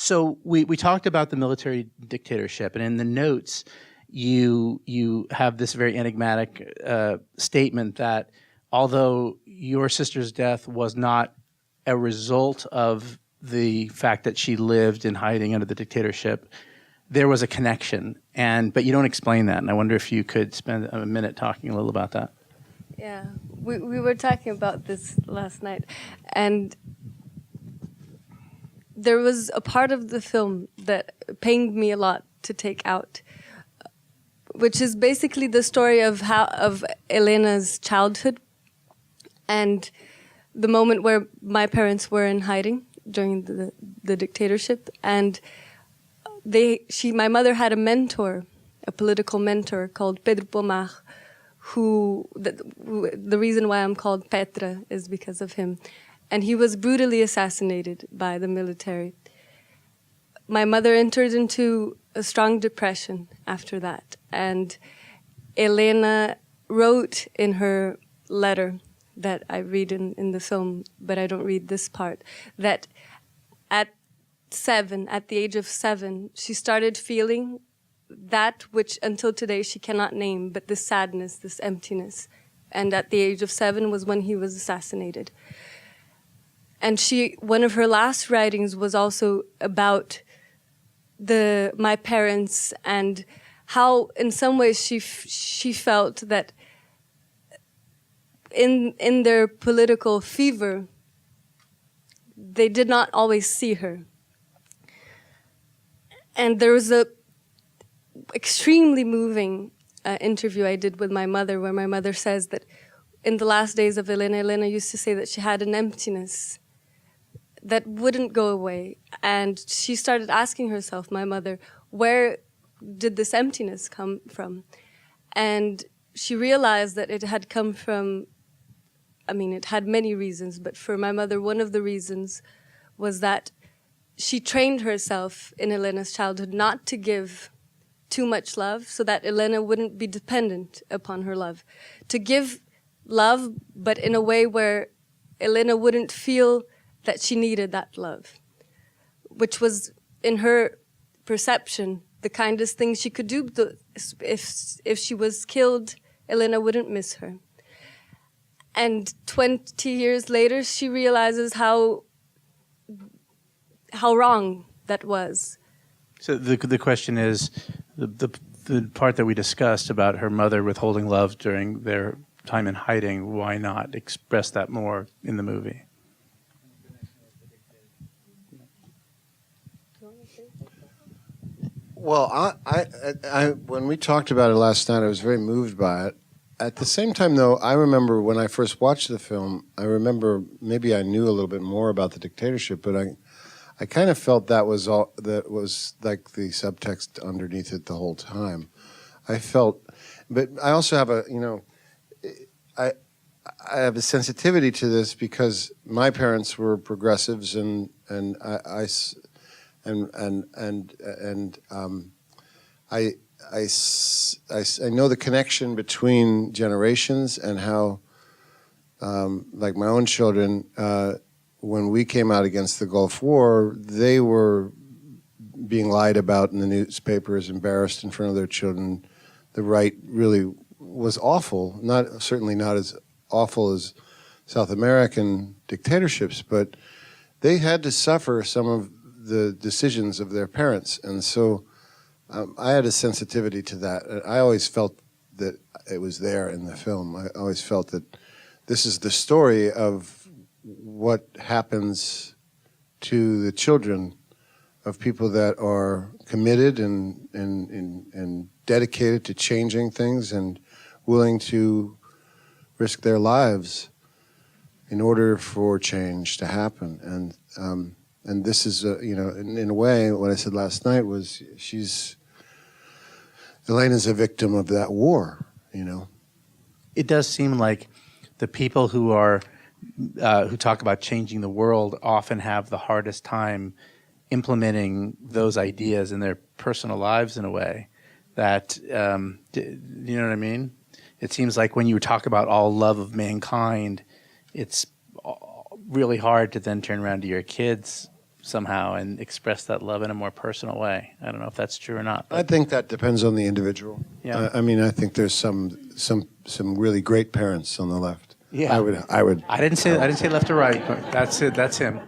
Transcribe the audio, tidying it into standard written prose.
So we talked about the military dictatorship, and in the notes, you have this very enigmatic statement that although your sister's death was not a result of the fact that she lived in hiding under the dictatorship, there was a connection, but you don't explain that, and I wonder if you could spend a minute talking a little about that. Yeah, we were talking about this last night, and there was a part of the film that pained me a lot to take out, which is basically the story of Elena's childhood and the moment where my parents were in hiding during the dictatorship, and my mother had a mentor, a political mentor called Pedro Pomar, who the reason why I'm called Petra is because of him, and he was brutally assassinated by the military. My mother entered into a strong depression after that, and Elena wrote in her letter that I read in the film, but I don't read this part, that at the age of 7, she started feeling that which until today she cannot name, but this sadness, this emptiness. And at the age of 7 was when he was assassinated. And one of her last writings was also about my parents and how in some ways she felt that in their political fever, they did not always see her. And there was a extremely moving interview I did with my mother, where my mother says that in the last days of Elena used to say that she had an emptiness that wouldn't go away. And she started asking herself, my mother, where did this emptiness come from? And she realized that it had come from, it had many reasons, but for my mother, one of the reasons was that she trained herself in Elena's childhood not to give too much love so that Elena wouldn't be dependent upon her love. To give love, but in a way where Elena wouldn't feel that she needed that love, which was, in her perception, the kindest thing she could do. If she was killed, Elena wouldn't miss her. And 20 years later, she realizes how wrong that was. So the question is, the part that we discussed about her mother withholding love during their time in hiding, why not express that more in the movie? Well, I when we talked about it last night, I was very moved by it. At the same time, though, I remember when I first watched the film, I remember maybe I knew a little bit more about the dictatorship, but I kind of felt that was like the subtext underneath it the whole time. But I also have I have a sensitivity to this because my parents were progressives, and I know the connection between generations and how, like my own children, when we came out against the Gulf War, they were being lied about in the newspapers, embarrassed in front of their children. The right really was awful, certainly not as awful as South American dictatorships, but they had to suffer some of the decisions of their parents. And so I had a sensitivity to that. I always felt that it was there in the film. I always felt that this is the story of what happens to the children of people that are committed and dedicated to changing things and willing to risk their lives in order for change to happen. And this is, in a way, what I said last night was Elena's a victim of that war, It does seem like the people who talk about changing the world often have the hardest time implementing those ideas in their personal lives in a way that, you know what I mean? It seems like when you talk about all love of mankind, it's really hard to then turn around to your kids somehow and express that love in a more personal way. I don't know if that's true or not. I think that depends on the individual. Yeah. I mean, I think there's some really great parents on the left. Yeah. I would. I didn't say left or right, but that's it. That's him.